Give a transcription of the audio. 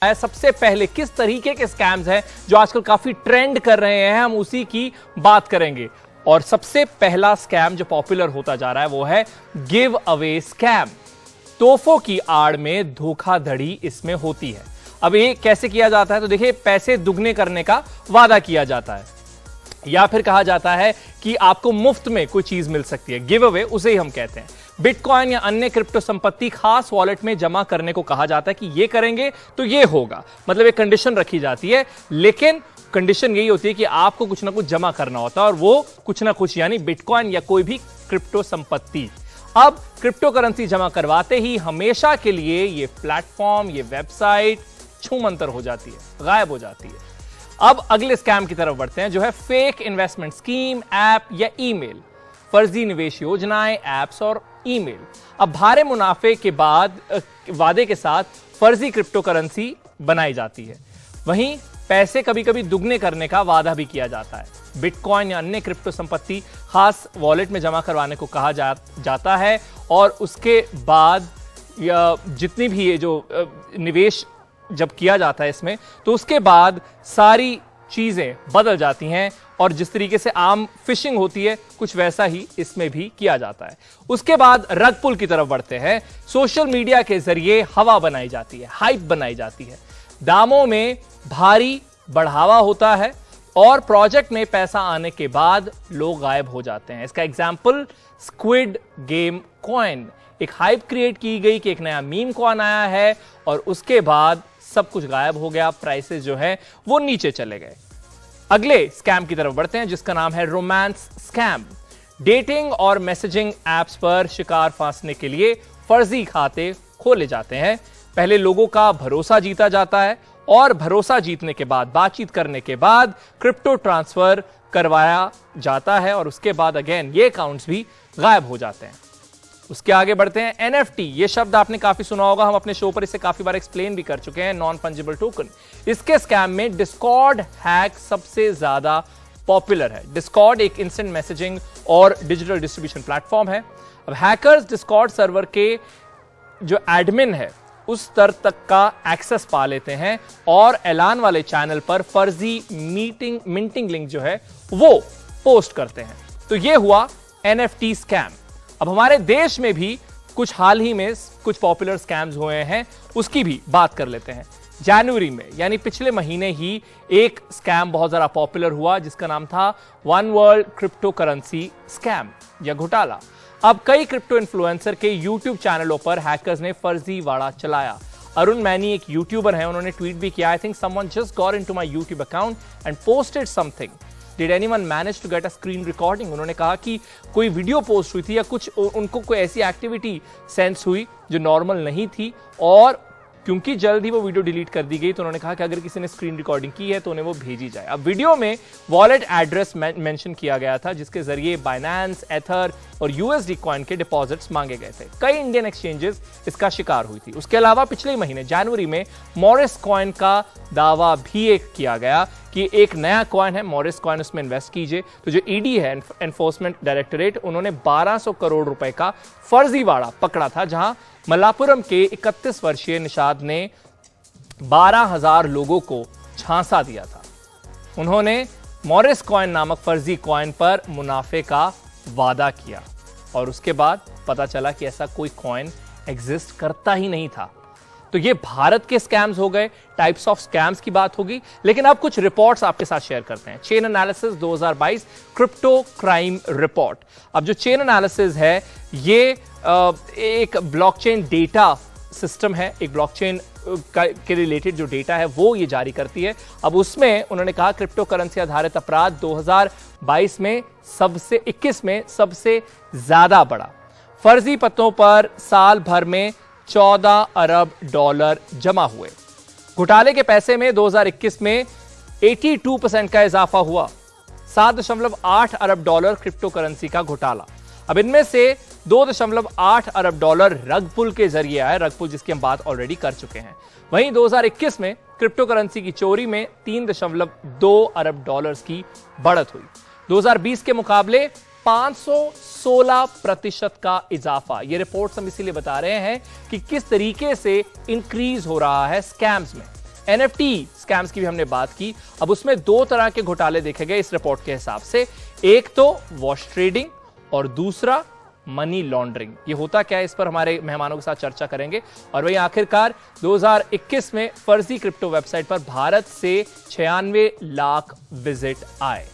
सबसे पहले किस तरीके के स्कैम्स हैं जो आजकल काफी ट्रेंड कर रहे हैं, हम उसी की बात करेंगे। और सबसे पहला स्कैम जो पॉपुलर होता जा रहा है वो है गिव अवे स्कैम। तोहफों की आड़ में धोखाधड़ी इसमें होती है। अब ये कैसे किया जाता है, तो देखिए, पैसे दुगने करने का वादा किया जाता है या फिर कहा जाता है कि आपको मुफ्त में कोई चीज मिल सकती है, गिव अवे उसे ही हम कहते हैं। बिटकॉइन या अन्य क्रिप्टो संपत्ति खास वॉलेट में जमा करने को कहा जाता है कि ये करेंगे तो ये होगा, मतलब एक कंडीशन रखी जाती है, लेकिन कंडीशन यही होती है कि आपको कुछ ना कुछ जमा करना होता है, और वो कुछ ना कुछ यानी बिटकॉइन या कोई भी क्रिप्टो संपत्ति। अब क्रिप्टो करेंसी जमा करवाते ही हमेशा के लिए ये प्लेटफॉर्म, ये वेबसाइट छूमंतर हो जाती है, गायब हो जाती है। अब अगले स्कैम की तरफ बढ़ते हैं, जो है फेक इन्वेस्टमेंट स्कीम, ऐप या ईमेल। फर्जी निवेश योजनाएं, एप्स और ईमेल। अब भारे मुनाफे के बाद वादे के साथ फर्जी क्रिप्टो करेंसी बनाई जाती है। वहीं पैसे कभी कभी दुगने करने का वादा भी किया जाता है। बिटकॉइन या अन्य क्रिप्टो संपत्ति खास वॉलेट में जमा करवाने को कहा जाता है, और उसके बाद या जितनी भी ये जो निवेश जब किया जाता है इसमें, तो उसके बाद सारी चीजें बदल जाती हैं, और जिस तरीके से आम फिशिंग होती है कुछ वैसा ही इसमें भी किया जाता है। उसके बाद रग पुल की तरफ बढ़ते हैं। सोशल मीडिया के जरिए हवा बनाई जाती है, हाइप बनाई जाती है, दामों में भारी बढ़ावा होता है, और प्रोजेक्ट में पैसा आने के बाद लोग गायब हो जाते हैं। इसका एग्जाम्पल स्क्विड गेम कॉइन। एक हाइप क्रिएट की गई कि एक नया मीम कॉइन आया है, और उसके बाद सब कुछ गायब हो गया, प्राइसेस जो है वो नीचे चले गए। अगले स्कैम की तरफ बढ़ते हैं, जिसका नाम है रोमांस स्कैम। डेटिंग और मैसेजिंग एप्स पर शिकार फांसने के लिए फर्जी खाते खोले जाते हैं। पहले लोगों का भरोसा जीता जाता है, और भरोसा जीतने के बाद, बातचीत करने के बाद क्रिप्टो ट्रांसफर करवाया जाता है, और उसके बाद अगेन ये अकाउंट्स भी गायब हो जाते हैं। उसके आगे बढ़ते हैं, एनएफटी। ये शब्द आपने काफी सुना होगा, हम अपने शो पर इसे काफी बार एक्सप्लेन भी कर चुके हैं, नॉन फंजिबल टोकन। इसके स्कैम में डिस्कॉर्ड हैक सबसे ज्यादा पॉपुलर है। डिस्कॉर्ड एक इंस्टेंट मैसेजिंग और डिजिटल डिस्ट्रीब्यूशन प्लेटफॉर्म है। अब हैकर्स डिस्कॉर्ड सर्वर के जो एडमिन है उस स्तर तक का एक्सेस पा लेते हैं, और ऐलान वाले चैनल पर फर्जी मिंटिंग लिंक जो है वो पोस्ट करते हैं। तो ये हुआ एनएफटी स्कैम। अब हमारे देश में भी कुछ हाल ही में कुछ पॉपुलर स्कैम्स हुए हैं, उसकी भी बात कर लेते हैं। जनवरी में यानी पिछले महीने ही एक स्कैम बहुत ज्यादा पॉपुलर हुआ, जिसका नाम था one world crypto currency scam या घोटाला। अब कई क्रिप्टो इन्फ्लुएंसर के यूट्यूब चैनलों पर हैकर्स ने फर्जीवाड़ा चलाया। अरुण मैनी एक यूट्यूबर है, उन्होंने ट्वीट भी किया, I think someone just got into my YouTube account and posted something, did anyone manage to get a screen recording. उन्होंने कहा कि कोई वीडियो पोस्ट हुई थी या कुछ उनको कोई ऐसी एक्टिविटी सेंस हुई जो नॉर्मल नहीं थी, और क्योंकि जल्द ही वो वीडियो डिलीट कर दी गई, तो उन्होंने कहा कि अगर किसी ने स्क्रीन रिकॉर्डिंग की है तो उन्हें वो भेजी जाए। अब वीडियो में वॉलेट एड्रेस मेंशन किया गया था, जिसके जरिए बाइनेंस, एथर और यूएसडी कॉइन के डिपॉजिट्स मांगे गए थे। कई इंडियन एक्सचेंजेस इसका शिकार हुई थी। उसके अलावा पिछले महीने जनवरी में मॉरिस कॉइन का दावा भी एक किया गया कि एक नया कॉइन है मॉरिस कॉइन, उसमें इन्वेस्ट कीजिए। तो जो ईडी है, एनफोर्समेंट डायरेक्टोरेट, उन्होंने 1200 करोड़ रुपए का फर्जीवाड़ा पकड़ा था, जहां मल्लापुरम के 31 वर्षीय निषाद ने 12,000 लोगों को झांसा दिया था। उन्होंने मॉरिस कॉइन नामक फर्जी कॉइन पर मुनाफे का वादा किया, और उसके बाद पता चला कि ऐसा कोई कॉइन एग्जिस्ट करता ही नहीं था। तो ये भारत के स्कैम्स हो गए, टाइप्स ऑफ स्कैम्स की बात होगी। लेकिन अब कुछ रिपोर्ट्स आपके साथ शेयर करते हैं। Chain analysis 2022 crypto crime report. अब जो चेन एनालिसिस है ये एक ब्लॉकचेन डेटा सिस्टम है, एक ब्लॉकचेन के रिलेटेड जो डेटा है वो ये जारी करती है। अब उसमें उन्होंने कहा क्रिप्टो करेंसी आधारित अपराध 2022 में 21 में सबसे ज्यादा बढ़ा। फर्जी पतों पर साल भर में 14 अरब डॉलर जमा हुए। घोटाले के पैसे में 2021 में 82% का इजाफा हुआ। 7.8 अरब डॉलर क्रिप्टो करेंसी का घोटाला। अब इनमें से 2.8 अरब डॉलर रग पुल के जरिए आए, रग पुल जिसकी हम बात ऑलरेडी कर चुके हैं। वहीं 2021 में क्रिप्टो करेंसी की चोरी में 3.2 अरब डॉलर्स की बढ़त हुई। 2020 के मुकाबले 516% का इजाफा। ये रिपोर्ट्स हम इसीलिए बता रहे हैं कि किस तरीके से इंक्रीज हो रहा है स्कैम्स में। NFT स्कैम्स की भी हमने बात की। अब उसमें दो तरह के घोटाले देखे गए इस रिपोर्ट के हिसाब से, एक तो वॉश ट्रेडिंग और दूसरा मनी लॉन्ड्रिंग। ये होता क्या है, इस पर हमारे मेहमानों के साथ चर्चा करेंगे। और वही आखिरकार 2021 में फर्जी क्रिप्टो वेबसाइट पर भारत से 96 लाख विजिट आए।